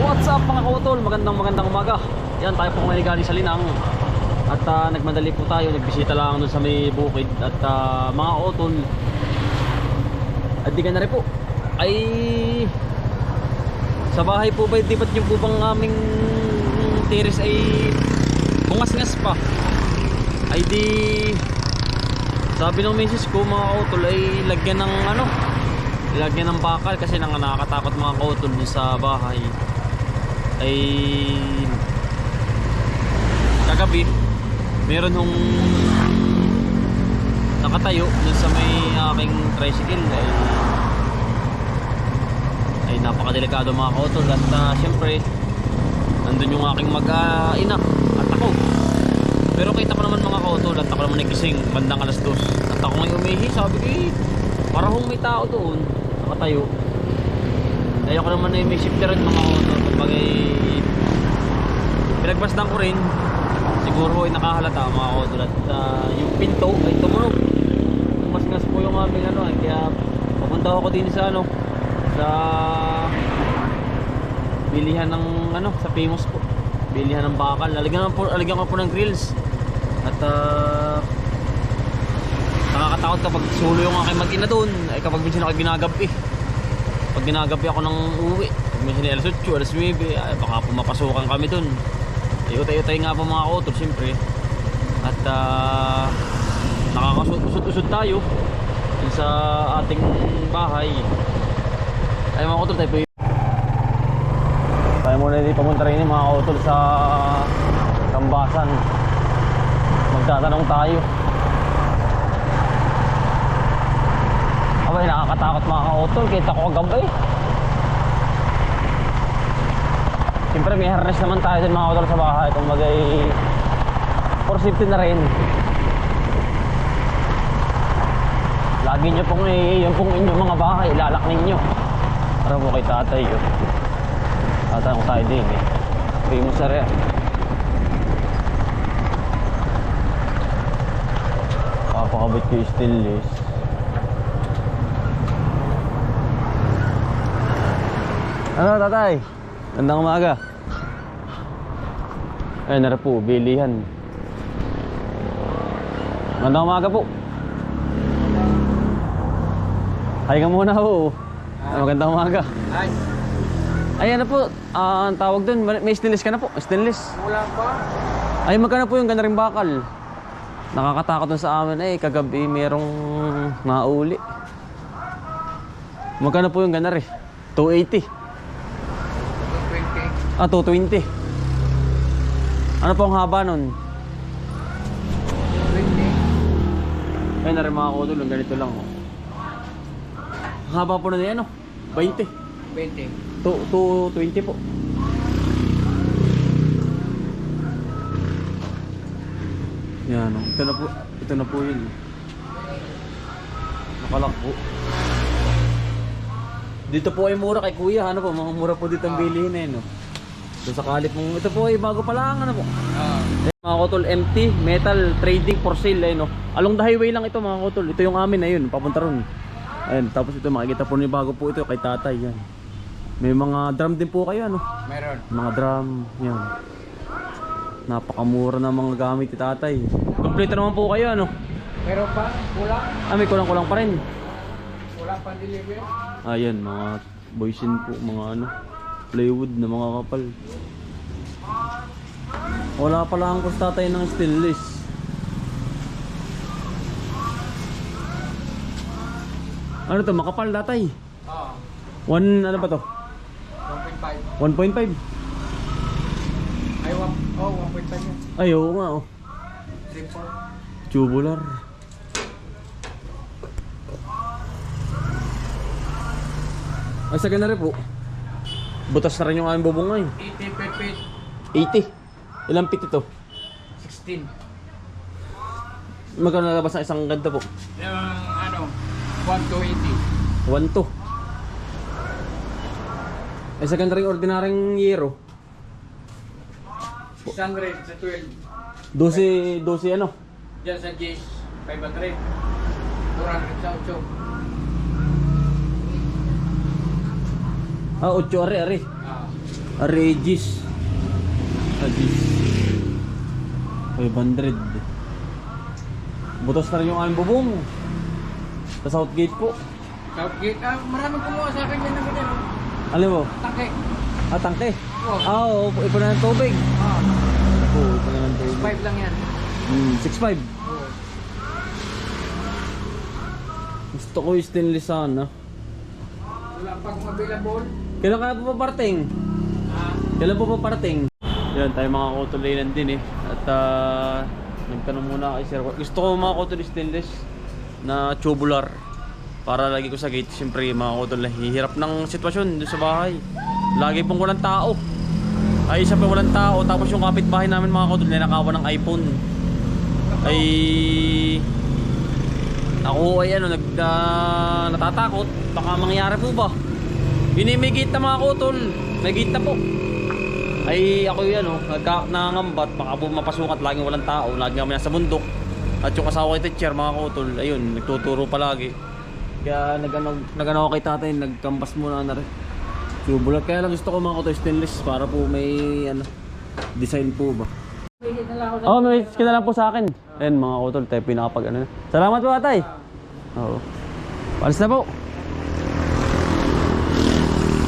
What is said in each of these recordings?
What's up mga kautol? Magandang umaga. Yan, tayo po ngayon galing sa Linang. At nagmadali po tayo, nagbisita lang doon sa may bukid. At mga kautol, at di ka na rin po ay sa bahay po ba, di ba't yung po bang aming terrace ay bungas-ngas pa? Ay di sabi ng misis ko mga kautol ay lagyan ng lagyan ng bakal kasi nakakatakot mga kautol sa bahay. Ay kagabi meron hong nakatayo dun sa may aking tricycle ay napakadelikado mga kautol. At syempre nandun yung aking mag-ina at ako, pero kita ko naman mga kautol at ako naman nagising bandang alas 2 at ako ngayon umihi. Sabi ko para kung may tao doon nakatayo. Kaya ko naman may shifter rin mga kautol kapag pinagbasdan ko rin, siguro ay nakahalata mga kautol. At yung pinto ay tumunog, mas po yung aming kaya papunta ako din sa sa bilihan ng sa famous po, bilihan ng bakal. Lalagyan ko po ng grills. At nakakatakot kapag sulo yung aking mag-ina doon ay kapag minsan ako ginagabi. Pag ginagabi ako ng uwi, pag minsan alas 8, alas 9 ay baka pumapasukan kami doon. Utay-utay nga po mga kautol siyempre. At nakakasud-usod tayo sa ating bahay. Ay mga kautol, tayo muna dito pamunta rin mga kautol sa Tambasan. Magtatanong tayo. Abay, nakakatakot mga kautol, kita ko kagabay. Siyempre may harness naman tayo din mga kautol sa bahay. Kung magay for safety na rin. Lagi nyo pong yung pong inyong mga bahay ilalak ninyo para po kay tatay yun. Tatanong tayo din Primus area. Papakabit ko yung stainless. Ano tatay? Gandang umaga. Ayun na po, bilihan. Gandang umaga po. Hay ka muna po. Magandang umaga. Ay. Ayan na po, ang tawag dun, may stainless ka na po, stainless. Wala pa. Ay, magkano po yung ganaring bakal? Nakakatakot dun sa amin kagabi merong nauli. Magkano po yung ganar 280. 220. 220. Ano po ang haba nun? 20. Ay, na rin mga kautol, ganito lang Ang haba po na yan 20. 20. 220 po. Yan ito na po yun. Nakalak po. Dito po ay mura kay kuya, mga mura po dito ang bilihin So sakali pong ito po ay bago pa lang po. Mga kautol, empty metal trading for sale along the highway lang ito mga kautol. Ito yung amin papunta ron. Ayun, tapos ito makikita po ni bago po ito kay tatay yan. May mga drum din po kayo Meron. Mga drum, yan. Napakamura na mga gamit ni tatay. Kompleto naman po kayo Meron pa? Kulang? May kulang-kulang pa rin. Wala pa deliver? Ayan, mga boysin po, mga plywood na mga kapal. Wala pala ang tatay ng stainless. Ano to, makapal tatay? Oo. Ano ba to? 1.5. 1.5? Ay, 1.5 yan. Ay, oo nga 3.4. Tubular. Ay, sa ganari po. Butas na rin yung aming bubong 80 per feet. 80. Ilang feet ito? 16. Magkano nalabas ng isang ganito po? Yung 1 to 80. 1 to. Ay, sa ganari ordinaryong yero. 600 sa 12. 12 Diyan sa Jace, 500. 400 sa 8. 8 ari. Ah. Regis. Regis. 500. Butas na rin yung aming bubong. Sa Southgate po. Southgate, maraming kumuha sa akin yan ng ganyan. Alam mo? Take. Tangke. Oo. Oo, ipon na ng tubig. Ah, Oo, ipon na ng tubig. 5 lang yan. 6.5. Oo. Gusto ko yung stainless sana. Wala pang available. Kailan kaya po paparating? Kailan po paparating? Yan, tayo mga kutulinan din eh. At nagtanong muna kay Sir. Gusto ko mga kutul stainless na tubular. Para lagi ko sa gate. Siyempre mga kutol hihirap ng sitwasyon doon sa bahay. Lagi pong walang tao. Ay isa pa walang tao. Tapos yung kapitbahay namin mga kutol ninakawan ng iPhone. Ay ako ay natatakot. Baka mangyari po ba? Yun may gate na mga kutol. May gate na po. Ay ako yun nangangamba. Baka po mapasukat. Laging walang tao. Lagi kami nasa bundok. At yung asawa kay teacher mga kutol. Ayun nagtuturo palagi. Kaya nagano kay tatay. Nagkampas muna na rin. Tubular. Kaya lang gusto ko mga kutol stainless. Para po may design po ba. Oo, may message ka na lang po sa akin. Ayun mga kutol. Tayo pinakapag na. Salamat po atay. Oo. Palis na po.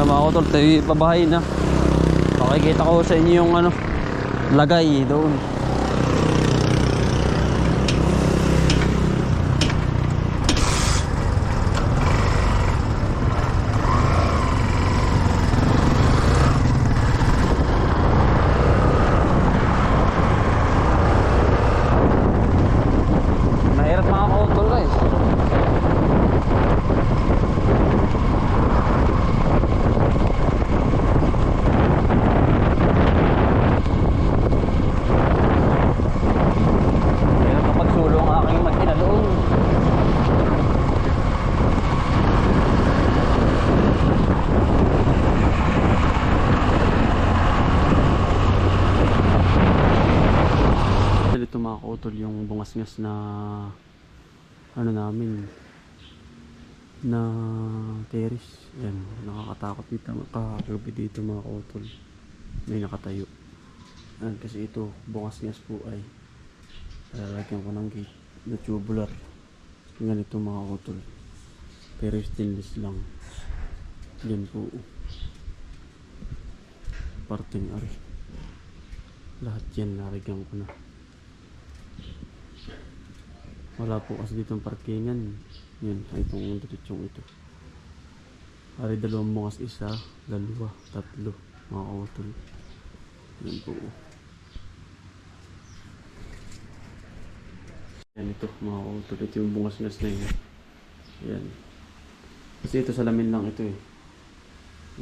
Mga kutol. Tayo pabahay na. Makikita ko sa inyo yung lagay doon. Mahirap mga kutol guys. Ito mga kautol yung bungas-ngas na namin na terrace. Yan, nakakatakot dito kagabi dito mga kautol. May nakatayo. Yan, kasi ito bungas-ngas po ay lalagyan ko ng gate na tubular. Ganito mga kautol. Pero stainless lang. Yan po. Parting ari. Lahat yan narigyan ko na. Wala po kasi ditong parkingan. Yun, itong diretsong ito. Ari dalawang bungas, isa, dalawa, tatlo, mga kautol. Yan po. Yan ito, mga kautol. Ito yung bungas-ngas na yun. Yan. Kasi ito salamin lang ito eh.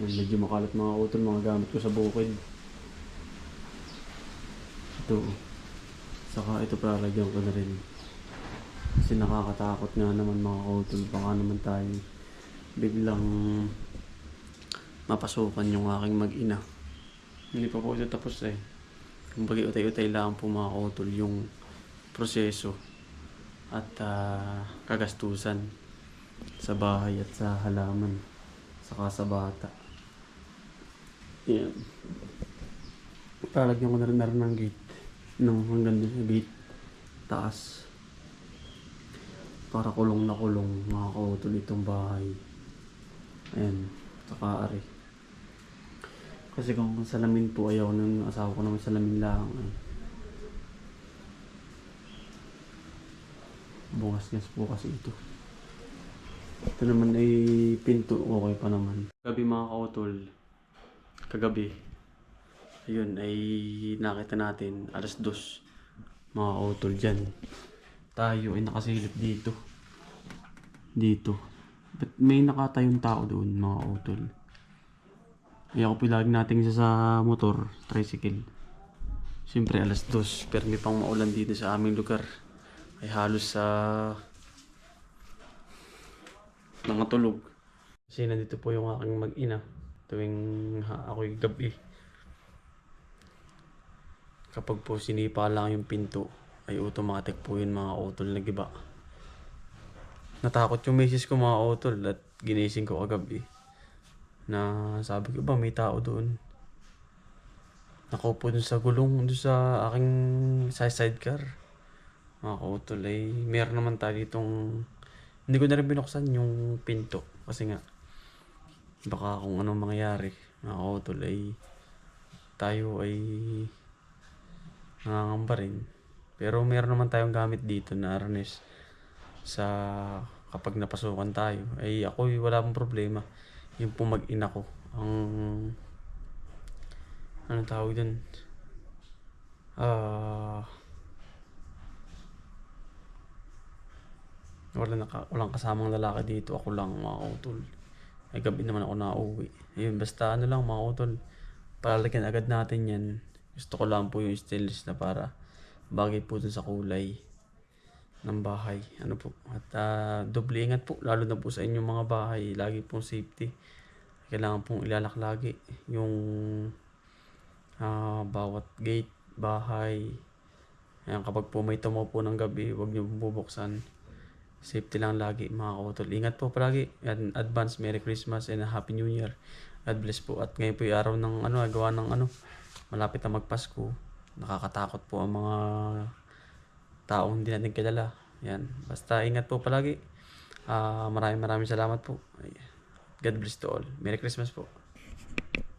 Yan, medyo makalat mga kautol, mga gamit ko sa bukid. Ito. Saka ito palagyan ko na rin. Kasi nakakatakot nga naman mga kautol. Baka naman tayo biglang mapasukan yung aking mag-ina. Hindi pa po ito tapos eh. Kumbaga utay-utay lang po mga kautol yung proseso at kagastusan sa bahay at sa halaman saka sa bata. Yan. Palagyan ko na rin ng gate hanggang doon sa gate taas. Para kulong na kulong mga kautol itong bahay. Ayan, saka ari. Kasi kung salamin po ayaw ng asawa ko naman salamin lang. Bungas-ngas po kasi ito. Ito naman ay pinto, okay pa naman. Kagabi mga kautol, ayun ay nakita natin alas 2 mga kautol dyan. Tayo ay nakasilip dito. But may nakatayong tao doon mga kautol. Kaya ako pilag natin siya sa motor, tricycle. Siyempre alas 2, pero may pang maulan dito sa aming lugar. Ay halos sa nangatulog. Kasi nandito po yung aking mag-ina tuwing ako'y gabi. Kapag po sinipa lang yung pinto, ay automatic po yun mga utol na giba. Natakot yung misis ko mga utol at ginising ko kagabi na sabi ko ba may tao doon. Nakaupo dun sa gulong, dun sa aking sidecar. Mga kautol ay meron naman tayo ditong, hindi ko na rin binuksan yung pinto. Kasi nga, baka kung anong mangyayari, mga kautol ay tayo ay nangangamba rin. Pero meron naman tayong gamit dito na arnes sa kapag napasukan tayo. Ay ako wala pong problema. Yung po mag-ina ko. Ang anong tawag dun? Walang kasamang lalaki dito. Ako lang mga utol. Ay gabi naman ako nauwi. Ayun, basta ano lang mga utol. Palalagyan agad natin yan. Gusto ko lang po yung stainless na para bagay po dun sa kulay ng bahay. Ano po. At doble ingat po. Lalo na po sa inyong mga bahay. Lagi pong safety. Kailangan pong ilalak lagi yung bawat gate, bahay. Ayan, kapag po may tumaw po ng gabi, huwag niyo bubuksan. Safety lang lagi mga kautol. Ingat po palagi. And advance Merry Christmas and a Happy New Year. God bless po. At ngayon po yung araw ng gawa ng malapit na magpasko. Nakakatakot po ang mga taong hindi natin kilala. Yan. Basta ingat po palagi. Maraming salamat po. God bless to all. Merry Christmas po.